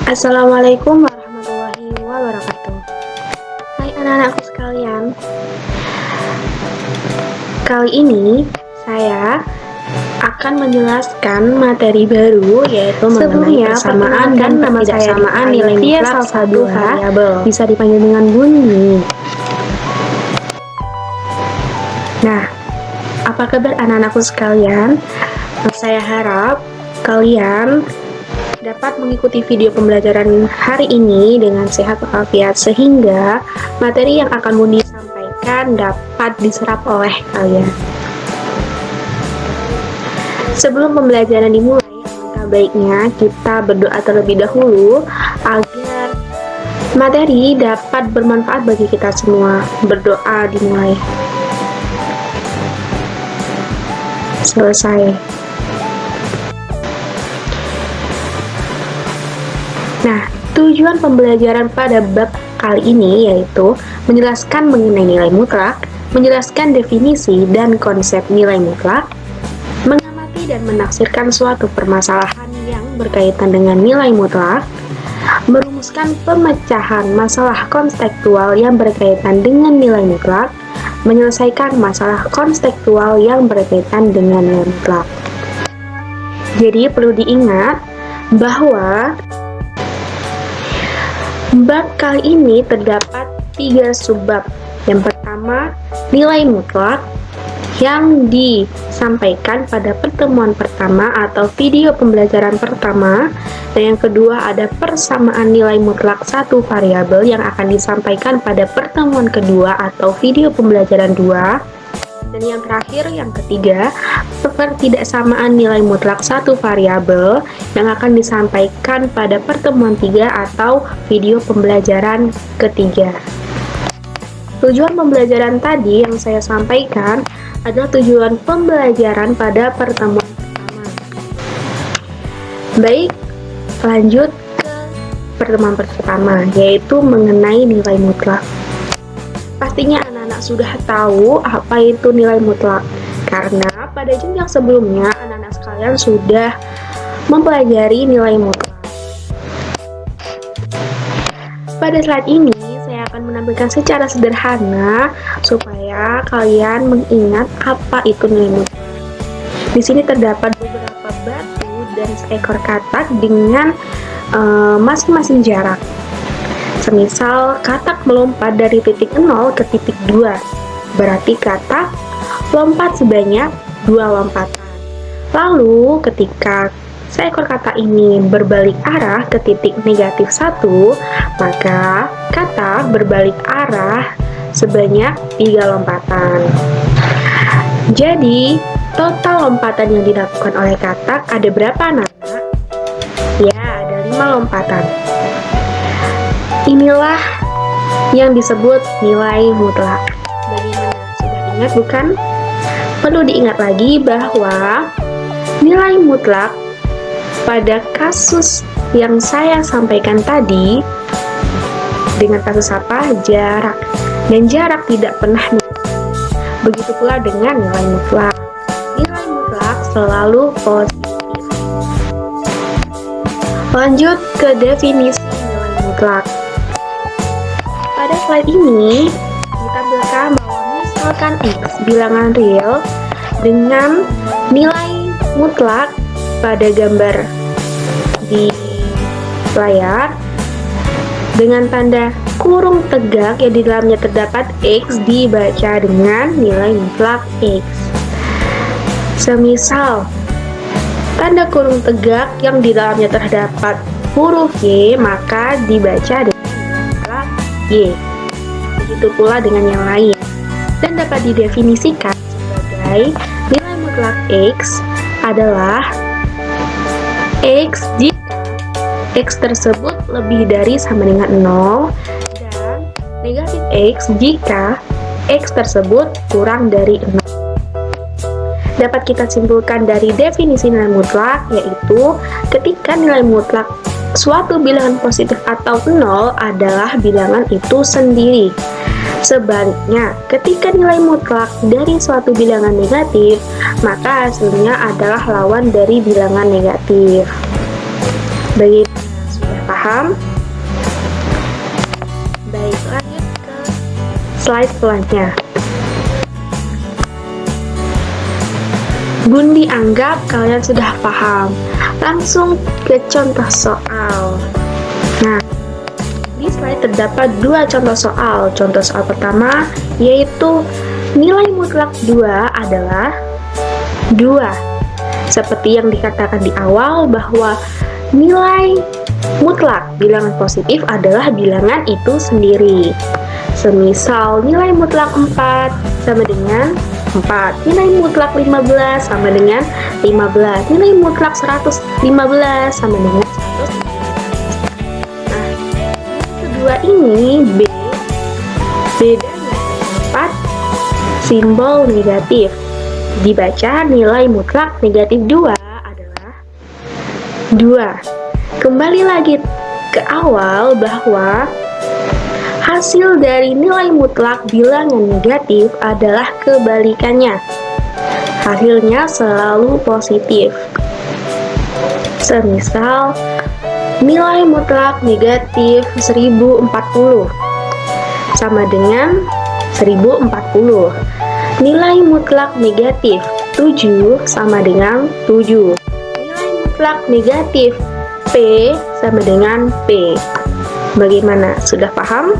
Assalamualaikum warahmatullahi wabarakatuh. Hai anak-anakku sekalian. Kali ini saya akan menjelaskan materi baru, yaitu mengenai persamaan dan ketidaksamaan nilai mutlak satu variabel, bisa dipanggil dengan bunyi. Nah, apa kabar anak-anakku sekalian? Saya harap kalian dapat mengikuti video pembelajaran hari ini dengan sehat walafiat, sehingga materi yang akan Bunda sampaikan dapat diserap oleh kalian. Sebelum pembelajaran dimulai, alangkah baiknya kita berdoa terlebih dahulu agar materi dapat bermanfaat bagi kita semua. Berdoa dimulai. Selesai. Nah, tujuan pembelajaran pada bab kali ini yaitu menjelaskan mengenai nilai mutlak, menjelaskan definisi dan konsep nilai mutlak, mengamati dan menafsirkan suatu permasalahan yang berkaitan dengan nilai mutlak, merumuskan pemecahan masalah konseptual yang berkaitan dengan nilai mutlak, menyelesaikan masalah konseptual yang berkaitan dengan nilai mutlak. Jadi perlu diingat bahwa bab kali ini terdapat 3 subbab. Yang pertama, nilai mutlak yang disampaikan pada pertemuan pertama atau video pembelajaran pertama, dan yang kedua ada persamaan nilai mutlak satu variabel yang akan disampaikan pada pertemuan kedua atau video pembelajaran 2. Dan yang terakhir, yang ketiga, ketidaksamaan nilai mutlak satu variabel yang akan disampaikan pada pertemuan 3 atau video pembelajaran ketiga. Tujuan pembelajaran tadi yang saya sampaikan adalah tujuan pembelajaran pada pertemuan pertama. Baik, lanjut ke pertemuan pertama, yaitu mengenai nilai mutlak. Pastinya anak-anak sudah tahu apa itu nilai mutlak, karena pada jenjang sebelumnya anak-anak sekalian sudah mempelajari nilai mutlak. Pada slide ini saya akan menampilkan secara sederhana supaya kalian mengingat apa itu nilai mutlak. Di sini terdapat beberapa batu dan seekor katak dengan masing-masing jarak. Semisal katak melompat dari titik 0 ke titik 2, berarti katak lompat sebanyak 2 lompatan. Lalu ketika seekor katak ini berbalik arah ke titik negatif 1, maka katak berbalik arah sebanyak 3 lompatan. Jadi total lompatan yang dilakukan oleh katak ada berapa anak? Ya, ada 5 lompatan. Inilah yang disebut nilai mutlak. Bagaimana? Sudah ingat bukan? Perlu diingat lagi bahwa nilai mutlak pada kasus yang saya sampaikan tadi, dengan kasus apa? Jarak. Dan jarak tidak pernah negatif. Begitu pula dengan nilai mutlak. Nilai mutlak selalu positif. Lanjut ke definisi nilai mutlak. Pada slide ini ditampilkan bahwa misalkan X bilangan real dengan nilai mutlak pada gambar di layar dengan tanda kurung tegak yang di dalamnya terdapat X dibaca dengan nilai mutlak X. Semisal tanda kurung tegak yang di dalamnya terdapat huruf Y, maka dibaca dengan Y. Begitu pula dengan yang lain, dan dapat didefinisikan sebagai nilai mutlak X adalah X jika X tersebut lebih dari sama dengan 0 dan negatif X jika X tersebut kurang dari 0. Dapat kita simpulkan dari definisi nilai mutlak, yaitu ketika nilai mutlak suatu bilangan positif atau 0 adalah bilangan itu sendiri. Sebaliknya, ketika nilai mutlak dari suatu bilangan negatif, maka hasilnya adalah lawan dari bilangan negatif. Bagaimana? Sudah paham? paham? Baik, lanjut ke slide selanjutnya. Bundi anggap kalian sudah paham. Langsung ke contoh soal. Nah, di slide terdapat dua contoh soal. Contoh soal pertama yaitu nilai mutlak 2 adalah 2. Seperti yang dikatakan di awal bahwa nilai mutlak bilangan positif adalah bilangan itu sendiri. Semisal nilai mutlak 4 sama dengan 4, nilai mutlak 15 sama dengan 15, nilai mutlak 115 sama dengan 115. Nah, kedua ini bedanya terdapat simbol negatif. Dibaca nilai mutlak negatif 2 adalah 2. Kembali lagi ke awal bahwa hasil dari nilai mutlak bilangan negatif adalah kebalikannya. Hasilnya selalu positif. Semisal nilai mutlak negatif 1040 sama dengan 1040. Nilai mutlak negatif 7 sama dengan 7. Nilai mutlak negatif P sama dengan P. Bagaimana? Sudah paham?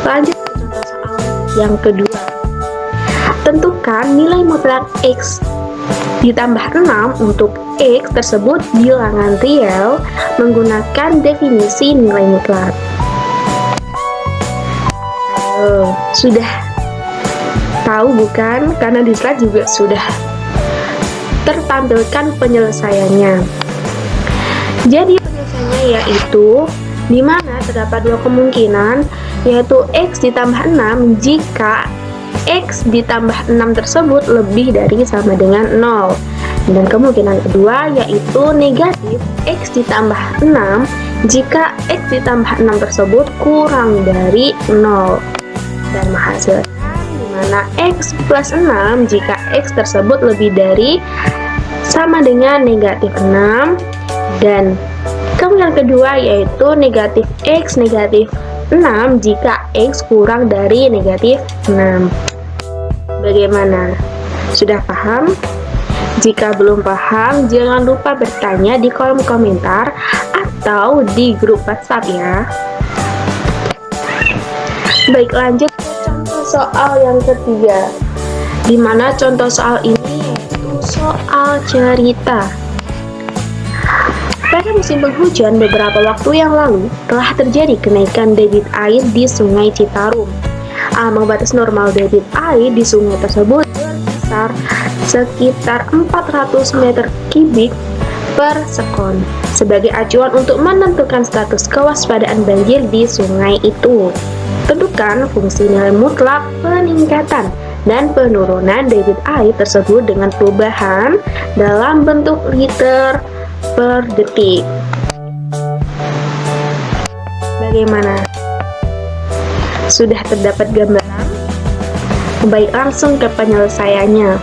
Lanjut ke contoh soal yang kedua. Tentukan nilai mutlak X ditambah 6 untuk X tersebut bilangan real menggunakan definisi nilai mutlak. Sudah tahu bukan? Karena di slide juga sudah tertampilkan penyelesaiannya. Jadi penyelesaiannya yaitu di mana terdapat dua kemungkinan, yaitu X ditambah 6 jika X ditambah 6 tersebut lebih dari sama dengan 0. Dan kemungkinan kedua yaitu negatif X ditambah 6 jika X ditambah 6 tersebut kurang dari 0. Dan menghasilkan dimana X plus 6 jika X tersebut lebih dari sama dengan negatif 6. Dan kemungkinan kedua yaitu negatif X negatif 6 jika X kurang dari negatif 6. Bagaimana? Sudah paham? Jika belum paham, jangan lupa bertanya di kolom komentar atau di grup WhatsApp ya. Baik, lanjut ke contoh soal yang ketiga, di mana contoh soal ini yaitu soal cerita. Pada musim penghujan beberapa waktu yang lalu telah terjadi kenaikan debit air di Sungai Citarum. Ambang batas normal debit air di sungai tersebut berkisar sekitar 400 meter kubik per sekon. Sebagai acuan untuk menentukan status kewaspadaan banjir di sungai itu, tentukan fungsi nilai mutlak peningkatan dan penurunan debit air tersebut dengan perubahan dalam bentuk liter per detik. Bagaimana? Sudah terdapat gambaran? Baik, langsung ke penyelesaiannya.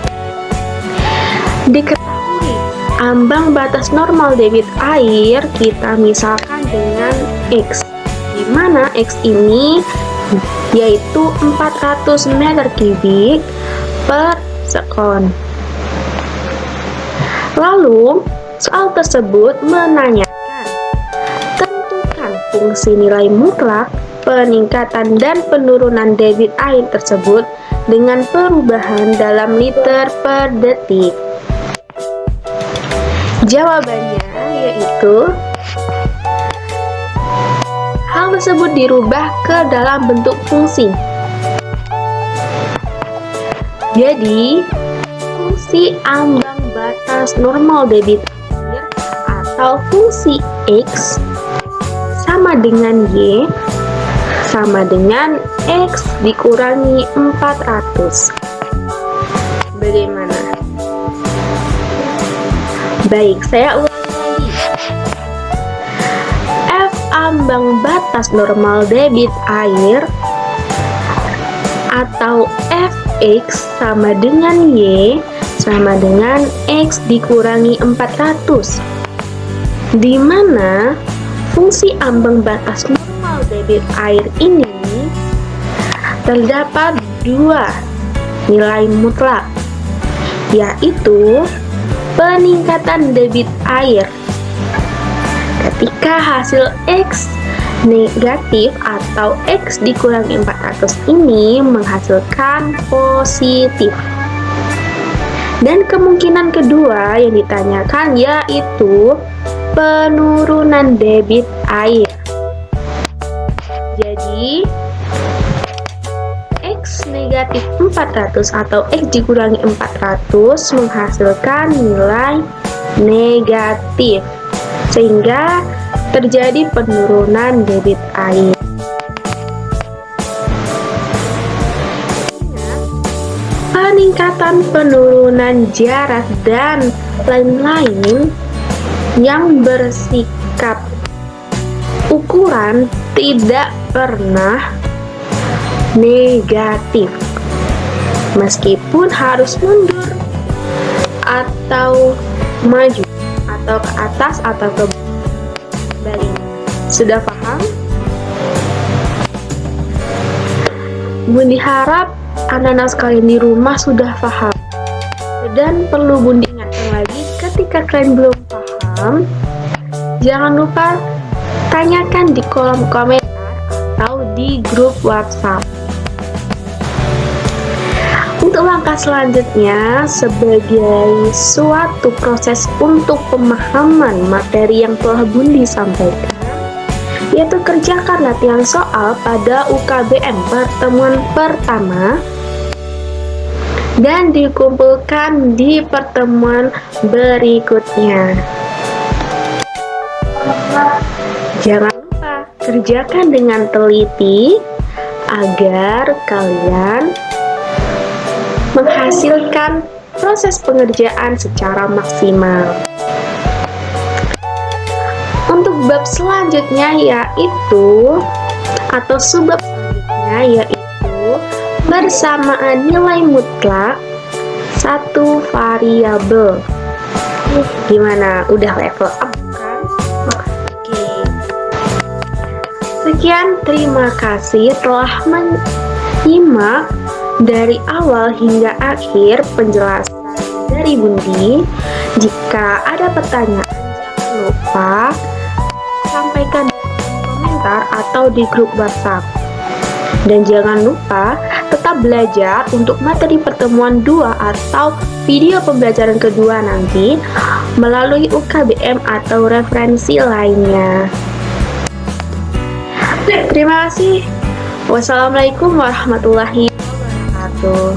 Diketahui ambang batas normal debit air kita misalkan dengan X, di mana X ini yaitu 400 meter kubik per sekon. Lalu soal tersebut menanyakan tentukan fungsi nilai mutlak peningkatan dan penurunan debit air tersebut dengan perubahan dalam liter per detik. Jawabannya yaitu hal tersebut dirubah ke dalam bentuk fungsi. Jadi, fungsi ambang batas normal debit air atau fungsi X sama dengan Y sama dengan X dikurangi 400. Bagaimana? Baik, saya ulangi lagi. F ambang batas normal debit air atau Fx sama dengan Y sama dengan X dikurangi 400, di mana fungsi ambang batas normal debit air ini terdapat dua nilai mutlak, yaitu peningkatan debit air ketika hasil X negatif atau X dikurangi 400 ini menghasilkan positif. Dan kemungkinan kedua yang ditanyakan yaitu penurunan debit air. Jadi X negatif 400 atau X dikurangi 400 menghasilkan nilai negatif, sehingga terjadi penurunan debit air. Peningkatan, penurunan jarak, dan lain-lain yang bersikap ukuran tidak pernah negatif, meskipun harus mundur atau maju atau ke atas atau ke balik. Sudah paham? Bundi harap anak-anak sekalian di rumah sudah paham. Dan perlu Bundi ingatkan lagi, ketika kalian belum paham, jangan lupa tanyakan di kolom komentar atau di grup WhatsApp. Untuk langkah selanjutnya, sebagai suatu proses untuk pemahaman materi yang telah Bundi sampaikan, yaitu kerjakan latihan soal pada UKBM pertemuan pertama dan dikumpulkan di pertemuan berikutnya. Jangan lupa kerjakan dengan teliti agar kalian menghasilkan proses pengerjaan secara maksimal. Untuk bab selanjutnya yaitu atau subbab selanjutnya yaitu persamaan nilai mutlak satu variabel. Gimana? Udah level up kan? Oke. Sekian, terima kasih telah menyimak dari awal hingga akhir penjelasan dari Bundi. Jika ada pertanyaan, jangan lupa sampaikan di komentar atau di grup WhatsApp. Dan jangan lupa tetap belajar untuk materi pertemuan 2 atau video pembelajaran kedua nanti melalui UKBM atau referensi lainnya. Terima kasih. Wassalamualaikum warahmatullahi wabarakatuh.